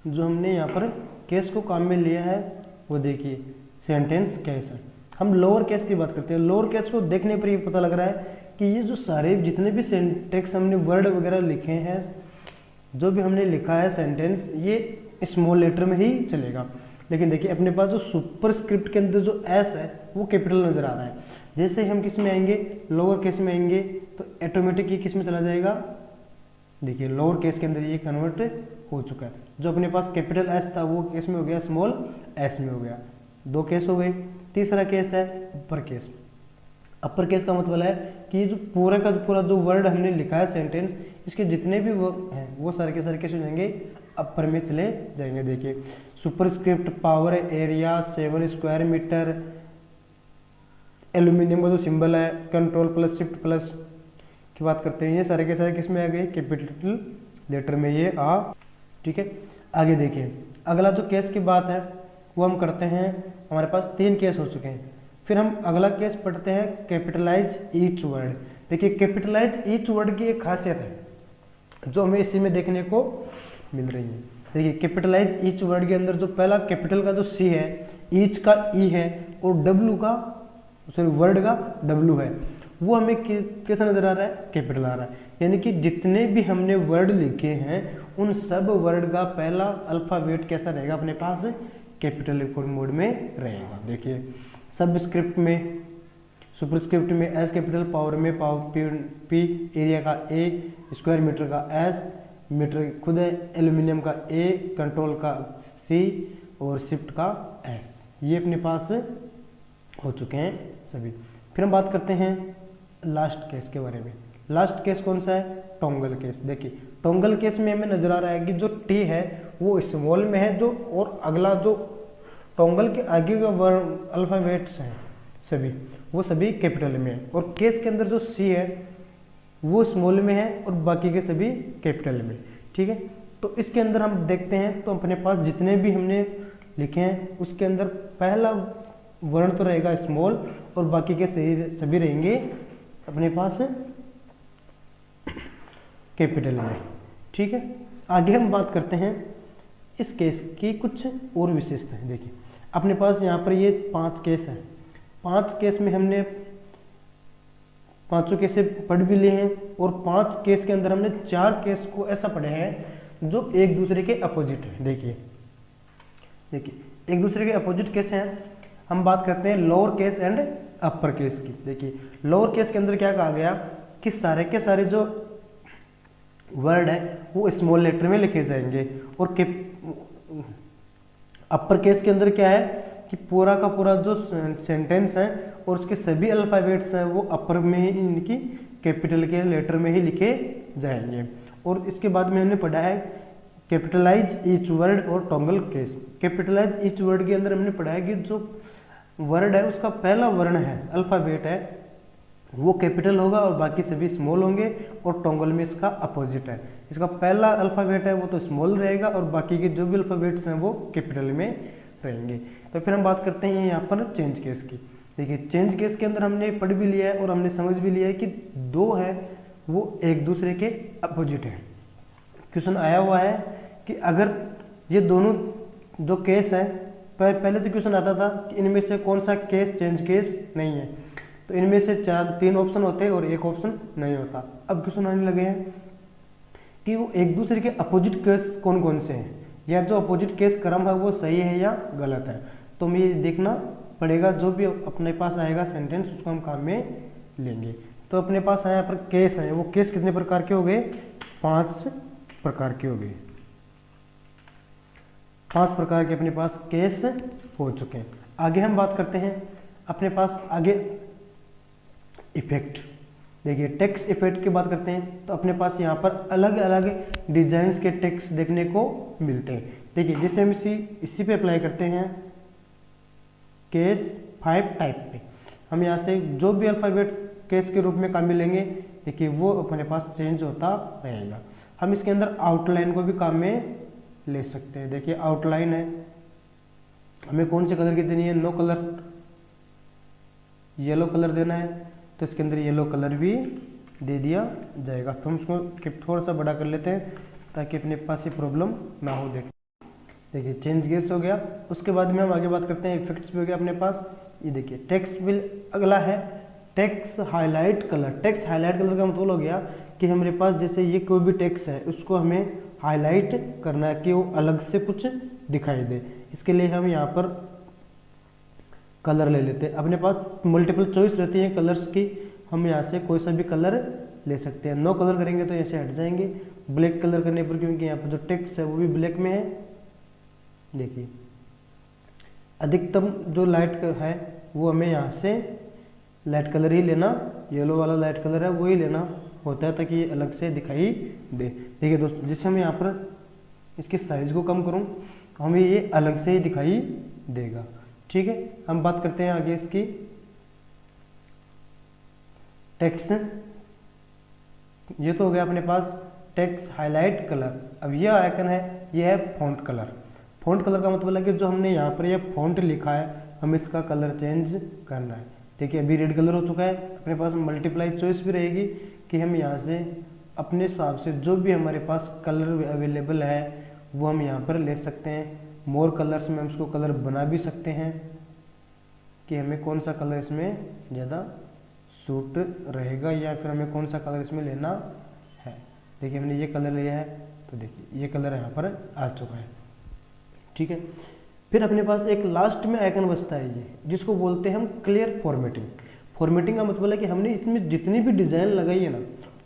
जो हमने यहाँ पर केस को काम में लिया है वो देखिए सेंटेंस केस है। हम लोअर केस की बात करते हैं। लोअर केस को देखने पर ये पता लग रहा है कि ये जो सारे जितने भी सेंटेंस हमने वर्ड वगैरह लिखे हैं, जो भी हमने लिखा है सेंटेंस, ये स्मॉल लेटर में ही चलेगा। लेकिन देखिए अपने पास जो सुपरस्क्रिप्ट के अंदर जो एस है वो कैपिटल नजर आ रहा है। जैसे हम किस में आएंगे, लोअर केस में आएंगे, तो ऑटोमेटिक ये किस में चला जाएगा, देखिए लोअर केस के अंदर ये कन्वर्ट हो चुका है। जो अपने पास कैपिटल एस था वो केस में हो गया स्मॉल एस में हो गया। दो केस हो गए। तीसरा केस है अपर केस। अपर केस का मतलब है कि ये जो पूरा का पूरा जो वर्ड हमने लिखा है सेंटेंस, इसके जितने भी वो हैं वो सारे के सारे कैसे हो जाएंगे, अपर में चले जाएंगे। देखिए superscript, power, area, 7 square metre, aluminium का जो सिंबल है, कंट्रोल प्लस शिफ्ट प्लस की बात करते हैं, ये सारे के सारे किस में आ गए, कैपिटल लेटर में ये आ। ठीक है, आगे देखिए अगला जो केस की बात है वो हम करते हैं। हमारे पास 3 केस हो चुके हैं। फिर हम अगला केस पढ़ते हैं कैपिटलाइज ईच वर्ड। देखिए कैपिटलाइज ईच वर्ड की एक खासियत है जो हमें इसी में देखने को मिल रही है। देखिए कैपिटलाइज ईच वर्ड के अंदर जो पहला कैपिटल का जो सी है, ईच का ई है और डब्ल्यू का वर्ड का डब्ल्यू है, वो हमें कैसा नजर आ रहा है, कैपिटल आ रहा है। यानी कि जितने भी हमने वर्ड लिखे हैं उन सब वर्ड का पहला अल्फाबेट कैसा रहेगा, अपने पास कैपिटल मोड में रहेगा। देखिए सब स्क्रिप्ट में, सुपरस्क्रिप्ट में एस कैपिटल, पावर में पावर पी, एरिया का ए, स्क्वायर मीटर का एस, मीटर खुद है, एल्यूमिनियम का ए, कंट्रोल का सी और शिफ्ट का एस, ये अपने पास हो चुके हैं सभी। फिर हम बात करते हैं लास्ट केस के बारे में। लास्ट केस कौन सा है, टोंगल केस। देखिए टोंगल केस में हमें नजर आ रहा है कि जो टी है वो स्मॉल में है, जो और अगला जो टोंगल के आगे का वर्ड अल्फाबेट्स हैं सभी वो सभी कैपिटल में है, और केस के अंदर जो सी है वो स्मॉल में है और बाकी के सभी कैपिटल में। ठीक है, तो इसके अंदर हम देखते हैं तो अपने पास जितने भी हमने लिखे हैं उसके अंदर पहला वर्ण तो रहेगा स्मॉल और बाकी के सभी रहेंगे अपने पास कैपिटल में। ठीक है, आगे हम बात करते हैं इस केस की कुछ और विशेषताएं। देखिए अपने पास यहाँ पर ये 5 केस हैं। 5 केस में हमने पांचों केस पढ़ भी लिए हैं, और 5 केस के अंदर हमने 4 केस को ऐसा पढ़े हैं जो एक दूसरे के अपोजिट है। देखिए एक दूसरे के अपोजिट कैसे हैं, हम बात करते हैं lower case and upper case की। देखिए लोअर केस के अंदर क्या कहा गया कि सारे के सारे जो वर्ड है वो स्मॉल लेटर में लिखे जाएंगे, और अपर केस के अंदर क्या है कि पूरा का पूरा जो सेंटेंस है और उसके सभी अल्फाबेट्स हैं वो अपर में ही, इनकी कैपिटल के लेटर में ही लिखे जाएंगे। और इसके बाद में हमने पढ़ा है कैपिटलाइज ईच वर्ड और टोंगल केस। कैपिटलाइज ईच वर्ड के अंदर हमने पढ़ा है कि जो वर्ड है उसका पहला वर्ण है, अल्फाबेट है, वो कैपिटल होगा और बाकी सभी स्मॉल होंगे, और टोंगल में इसका अपोजिट है, इसका पहला अल्फाबेट है वो तो स्मॉल रहेगा और बाकी के जो भी अल्फाबेट्स हैं वो कैपिटल में रहेंगे। तो फिर हम बात करते हैं यहाँ पर चेंज केस की। देखिए चेंज केस के अंदर हमने पढ़ भी लिया है और हमने समझ भी लिया है कि 2 है वो एक दूसरे के अपोजिट है। क्वेश्चन आया हुआ है कि अगर ये दोनों जो केस है, पहले तो क्वेश्चन आता था कि इनमें से कौन सा केस चेंज केस नहीं है, तो इनमें से 3 ऑप्शन होते हैं और 1 ऑप्शन नहीं होता। अब क्वेश्चन आने लगे हैं कि वो एक दूसरे के अपोजिट केस कौन कौन से हैं, या जो अपोजिट केस क्रम है वो सही है या गलत है। तो हमें ये देखना पड़ेगा, जो भी अपने पास आएगा सेंटेंस उसको हम काम में लेंगे। तो अपने पास यहाँ पर केस हैं, वो केस कितने प्रकार के हो गए, 5 प्रकार के हो गए। 5 प्रकार के अपने पास केस हो चुके हैं। आगे हम बात करते हैं अपने पास आगे इफेक्ट। देखिए टेक्स्ट इफेक्ट की बात करते हैं तो अपने पास यहाँ पर अलग अलग डिजाइन्स के टेक्स्ट देखने को मिलते हैं। देखिए जैसे हम इसी पे अप्लाई करते हैं केस 5 टाइप पे, हम यहाँ से जो भी अल्फाबेट्स केस के रूप में काम में लेंगे, देखिए वो अपने पास चेंज होता रहेगा। हम इसके अंदर आउटलाइन को भी काम में ले सकते हैं। देखिए आउटलाइन है, हमें कौन से कलर की देनी है, नो कलर, येलो कलर देना है तो इसके अंदर येलो कलर भी दे दिया जाएगा। तो हम उसको थोड़ा सा बड़ा कर लेते हैं ताकि अपने पास ये प्रॉब्लम ना हो। देखिए देखिए चेंज गेस हो गया। उसके बाद में हम आगे बात करते हैं, इफेक्ट्स भी हो गया अपने पास। ये देखिए टेक्स्ट विल, अगला है text highlight colour. Text highlight colour का मतलब हो गया कि हमारे पास जैसे ये कोई भी टेक्स्ट है उसको हमें हाईलाइट करना है कि वो अलग से कुछ दिखाई दे। इसके लिए हम यहाँ पर कलर ले लेते हैं। अपने पास मल्टीपल चॉइस रहती है कलर्स की, हम यहाँ से कोई सा भी कलर ले सकते हैं। नो कलर करेंगे तो ऐसे हट जाएंगे। ब्लैक कलर करने पर, क्योंकि यहाँ पर जो टेक्स्ट है वो भी ब्लैक में है। देखिए अधिकतम जो लाइट है वो हमें यहाँ से लाइट कलर ही लेना, येलो वाला लाइट कलर है वो ही लेना होता है ताकि ये अलग से दिखाई दे। देखिए दोस्तों, जैसे हम यहाँ पर इसके साइज को कम करूँ हमें ये अलग से ही दिखाई देगा। ठीक है, हम बात करते हैं आगे इसकी टेक्स्ट। ये तो हो गया अपने पास टेक्स्ट हाईलाइट कलर। अब यह आइकन है, ये है फॉन्ट कलर। फॉन्ट कलर का मतलब है कि जो हमने यहाँ पर यह फॉन्ट लिखा है हम इसका कलर चेंज करना है। देखिए अभी रेड कलर हो चुका है। अपने पास मल्टीप्लाई चॉइस भी रहेगी कि हम यहाँ से अपने हिसाब से जो भी हमारे पास कलर अवेलेबल है वो हम यहाँ पर ले सकते हैं। मोर कलर्स में हम इसको कलर बना भी सकते हैं कि हमें कौन सा कलर इसमें ज़्यादा सूट रहेगा या फिर हमें कौन सा कलर इसमें लेना है। देखिए हमने ये कलर लिया है तो देखिए ये कलर यहाँ पर आ चुका है। ठीक है, फिर अपने पास एक लास्ट में आइकन बचता है ये, जिसको बोलते हैं हम क्लियर फॉर्मेटिंग। फॉर्मेटिंग का मतलब है कि हमने इसमें जितनी भी डिज़ाइन लगाई है ना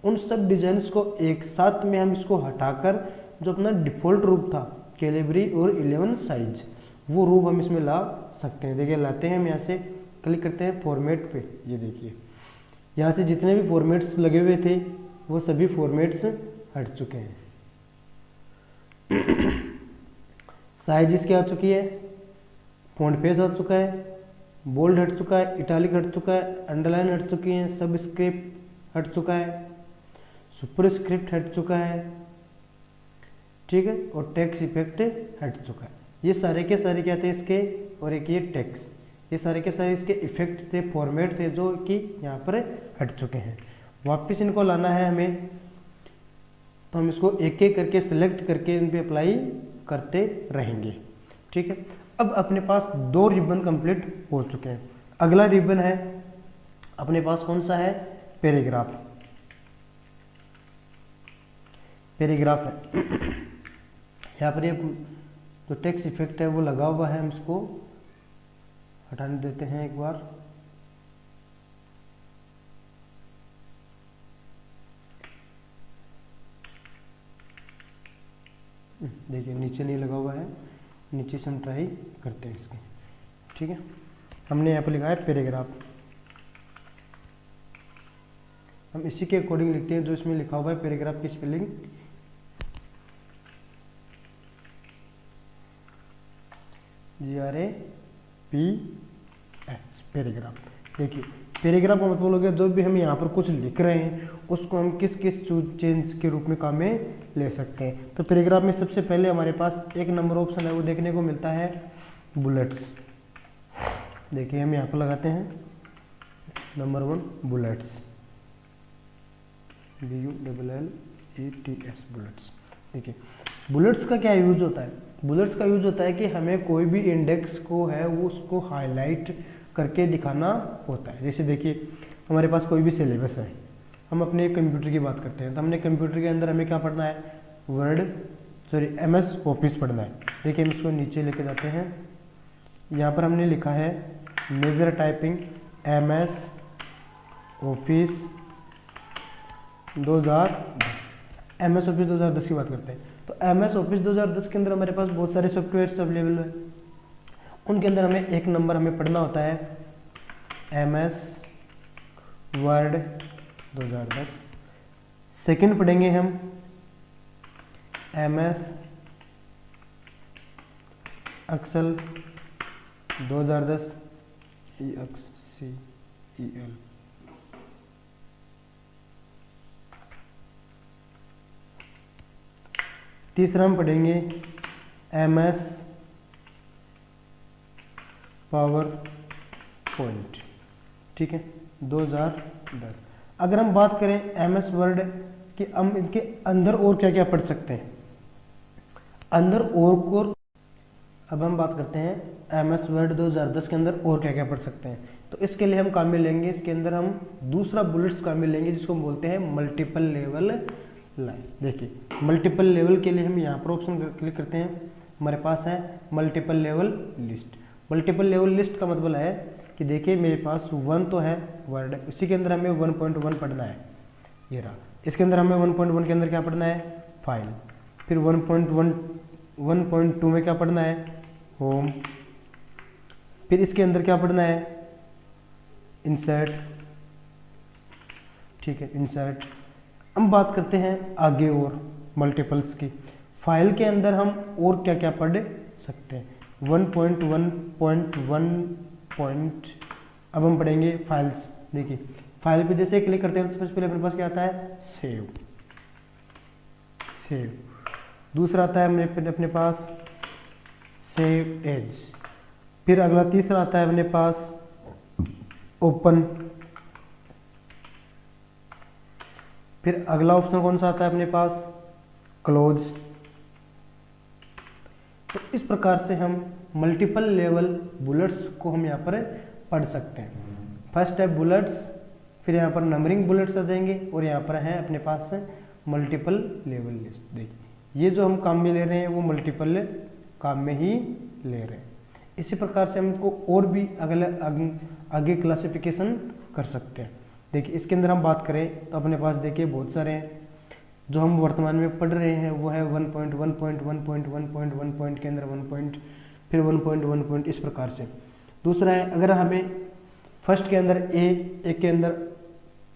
उन सब डिज़ाइंस को एक साथ में हम इसको हटाकर जो अपना डिफ़ॉल्ट रूप था कैलिबरी और 11 साइज, वो रूप हम इसमें ला सकते हैं। देखिए लाते हैं हम यहाँ से क्लिक करते हैं फॉर्मेट पे। ये देखिए यहाँ से जितने भी फॉर्मेट्स लगे हुए थे वो सभी फॉर्मेट्स हट चुके हैं। साइज इसकी आ चुकी है, फॉन्ट पेज आ चुका है, बोल्ड हट चुका है, इटालिक हट चुका है, अंडरलाइन हट चुकी है, सब स्क्रिप्ट हट चुका है, सुपर स्क्रिप्ट हट चुका है। ठीक है, और टेक्स्ट इफेक्ट हट चुका है। ये सारे के सारे क्या थे इसके, और एक ये टेक्स्ट, ये सारे के सारे इसके इफेक्ट थे, फॉर्मेट थे जो कि यहाँ पर हट चुके हैं। वापस इनको लाना है हमें, तो हम इसको एक एक करके सिलेक्ट करके इन पे अप्लाई करते रहेंगे। ठीक है, अब अपने पास 2 रिबन कंप्लीट हो चुके हैं। अगला रिबन है अपने पास कौन सा है, पैराग्राफ। पैराग्राफ है यहाँ पर ये जो टेक्स्ट इफेक्ट है वो लगा हुआ है, हम इसको हटाने देते हैं एक बार। देखिए नीचे नहीं लगा हुआ है, नीचे से हम ट्राई करते हैं इसकी। ठीक है, हमने यहाँ पर लिखा है पैराग्राफ। हम इसी के अकॉर्डिंग लिखते हैं जो इसमें लिखा हुआ है पैराग्राफ की स्पेलिंग। GRAPH paragraph. देखिए पैराग्राफ का मतलब हो गया जो भी हम यहाँ पर कुछ लिख रहे हैं उसको हम किस किस चेंज के रूप में काम में ले सकते हैं। तो पैराग्राफ में सबसे पहले हमारे पास 1 नंबर ऑप्शन है वो देखने को मिलता है बुलेट्स। देखिए हम यहाँ पर लगाते हैं नंबर 1 बुलेट्स, BULLETS बुलेट्स। देखिए बुलेट्स का क्या यूज होता है, बुलेट्स का यूज होता है कि हमें कोई भी इंडेक्स को है वो उसको हाईलाइट करके दिखाना होता है। जैसे देखिए हमारे पास कोई भी सिलेबस है, हम अपने कंप्यूटर की बात करते हैं तो हमने कंप्यूटर के अंदर हमें क्या पढ़ना है, MS ऑफिस पढ़ना है। देखिए हम इसको नीचे लेके जाते हैं, यहाँ पर हमने लिखा है major typing MS office 2010। MS office 2010 की बात करते हैं तो MS ऑफिस 2010 के अंदर हमारे पास बहुत सारे सॉफ्टवेयर अवेलेबल है। उनके अंदर हमें 1 नंबर हमें पढ़ना होता है MS वर्ड 2010। सेकंड पढ़ेंगे हम MS एक्सेल 2010 EXCEL। तीसरा हम पढ़ेंगे MS पावर पॉइंट। ठीक है 2010। अगर हम बात करें MS वर्ड कि हम इनके अंदर और क्या क्या पढ़ सकते हैं, अंदर और अब हम बात करते हैं MS वर्ड 2010 के अंदर और क्या क्या पढ़ सकते हैं। तो इसके लिए हम काम में लेंगे, इसके अंदर हम दूसरा बुलेट्स काम में लेंगे जिसको हम बोलते हैं मल्टीपल लेवल लाइन। देखिए मल्टीपल लेवल के लिए हम यहाँ पर ऑप्शन क्लिक करते हैं, हमारे पास है multiple level list. Multiple level list का मतलब है कि देखिए मेरे पास 1 तो है वर्ड, इसी के अंदर हमें 1.1 पढ़ना है, ये रहा। इसके अंदर हमें 1.1 के अंदर क्या पढ़ना है, फाइल। फिर 1.2 में क्या पढ़ना है, होम। फिर इसके अंदर क्या पढ़ना है, इंसर्ट। ठीक है, इंसर्ट। हम बात करते हैं आगे और मल्टीपल्स की। फाइल के अंदर हम और क्या क्या पढ़ सकते हैं, 1.1.1. अब हम पढ़ेंगे फाइल्स। देखिए फाइल पे जैसे क्लिक करते हैं तो सबसे पहले अपने पास क्या आता है, सेव। सेव। दूसरा आता है अपने पास सेव एज। फिर अगला तीसरा आता है अपने पास ओपन। फिर अगला ऑप्शन कौन सा आता है अपने पास, क्लोज। तो इस प्रकार से हम मल्टीपल लेवल बुलेट्स को हम यहाँ पर पढ़ सकते हैं। फर्स्ट है बुलेट्स, फिर यहाँ पर नंबरिंग बुलेट्स आ जाएंगे और यहाँ पर है अपने पास मल्टीपल लेवल लिस्ट। देखिए ये जो हम काम में ले रहे हैं वो मल्टीपल काम में ही ले रहे हैं। इसी प्रकार से हम इसको और भी आगे क्लासिफिकेशन कर सकते हैं। देखिए इसके अंदर हम बात करें तो अपने पास देखिए बहुत सारे हैं जो हम वर्तमान में पढ़ रहे हैं, वो है 1.1.1.1.1 के अंदर 1 पॉइंट, फिर 1.1 पॉइंट, इस प्रकार से। दूसरा है अगर हमें फर्स्ट के अंदर ए के अंदर,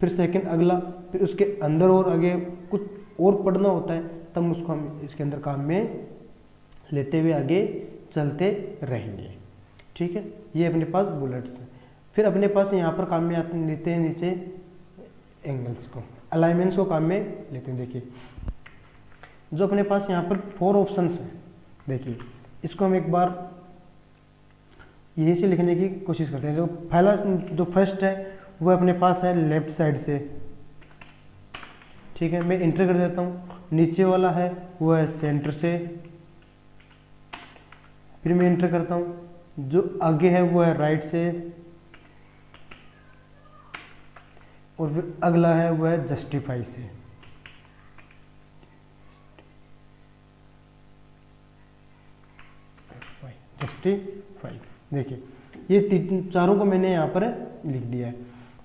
फिर सेकंड अगला, फिर उसके अंदर और आगे कुछ और पढ़ना होता है तब उसको हम इसके अंदर काम में लेते हुए आगे चलते रहेंगे। ठीक है, ये अपने पास बुलेट्स हैं। फिर अपने पास यहाँ पर काम में आते लेते हैं नीचे एंगल्स को, अलाइनमेंट्स को काम में लेते हैं। देखिए जो अपने पास यहाँ पर 4 ऑप्शंस हैं, देखिए इसको हम एक बार यही से लिखने की कोशिश करते हैं। जो फर्स्ट है वो अपने पास है लेफ्ट साइड से। ठीक है, मैं इंटर कर देता हूँ। नीचे वाला है वो है सेंटर से, फिर मैं इंटर करता हूँ। जो आगे है वो है राइट से, और फिर अगला है वो है जस्टिफाई से। जस्टिफाई। देखिए ये चारों को मैंने यहाँ पर लिख दिया है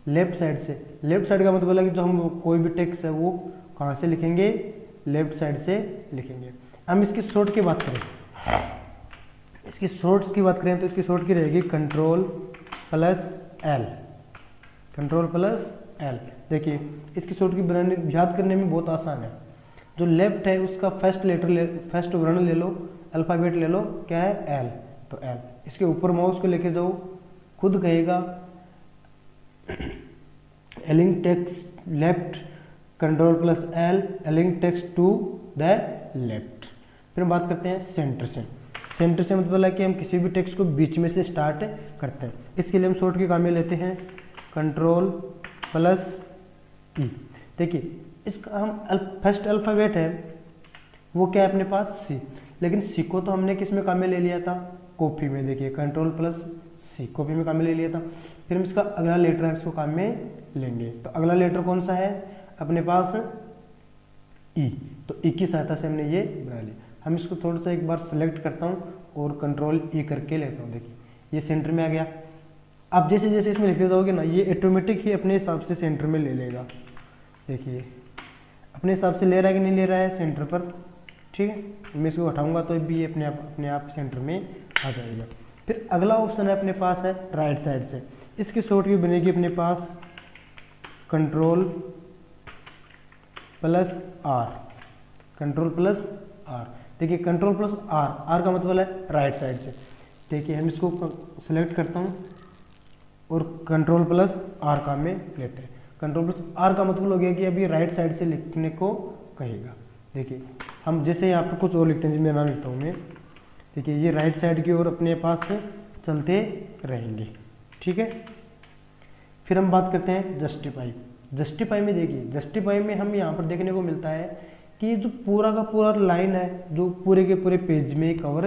लेफ्ट साइड से। लेफ्ट साइड का मतलब है कि जो हम कोई भी टेक्स्ट है वो कहाँ से लिखेंगे, लेफ्ट साइड से लिखेंगे। हम इसकी शॉर्ट की बात करें, इसकी शॉर्ट्स की बात करें तो इसकी शॉर्ट की रहेगी Ctrl + L। Ctrl + L। देखिए इसकी शॉर्ट की बनाने याद करने में बहुत आसान है। जो लेफ्ट है उसका फर्स्ट वर्ण ले लो, अल्फ़ाबेट ले लो, क्या है, L, तो L। इसके ऊपर माउस को लेके जाओ, खुद कहेगा aligning text left, Ctrl + L, aligning text to the left. फिर हम बात करते हैं सेंटर से। सेंटर से मतलब है कि हम किसी भी टेक्स्ट को बीच में से स्टार्ट करते हैं। इसके लिए हम शॉर्ट की काम में लेते हैं Ctrl + E। देखिए इसका हम फर्स्ट अल्फ़ाबेट है वो क्या है अपने पास, C, लेकिन C को तो हमने किस में काम में ले लिया था, कॉपी में। देखिए Ctrl + C, कॉपी में काम में ले लिया था। फिर हम इसका अगला लेटर है इसको काम में लेंगे, तो अगला लेटर कौन सा है अपने पास, E, तो E की सहायता से हमने ये बना लिया। हम इसको थोड़ा सा एक बार सेलेक्ट करता हूँ और Ctrl E करके लेता हूँ। देखिए ये सेंटर में आ गया। आप जैसे जैसे इसमें लिखते जाओगे ना, ये ऑटोमेटिक ही अपने हिसाब से सेंटर में ले लेगा। देखिए अपने हिसाब से ले रहा है कि नहीं ले रहा है सेंटर पर। ठीक है, मैं इसको हटाऊंगा तो भी ये अपने आप सेंटर में आ जाएगा। फिर अगला ऑप्शन है अपने पास है राइट साइड से। इसकी शॉर्ट की बनेगी अपने पास Ctrl + R। Ctrl + R। देखिए Ctrl + R, R का मतलब है राइट साइड से। देखिए हम इसको सेलेक्ट करता हूँ और Ctrl + R काम में लेते हैं। Ctrl + R का मतलब हो गया कि अभी राइट साइड से लिखने को कहेगा। देखिए हम जैसे यहाँ पर कुछ और लिखते हैं, जिसमें नाम लिखता हूँ मैं। देखिए ये राइट साइड की ओर अपने पास से चलते रहेंगे। ठीक है, फिर हम बात करते हैं जस्टिफाई। जस्टिफाई में देखिए, जस्टिफाई में हम यहाँ पर देखने को मिलता है कि जो पूरा का पूरा लाइन है जो पूरे के पूरे पेज में कवर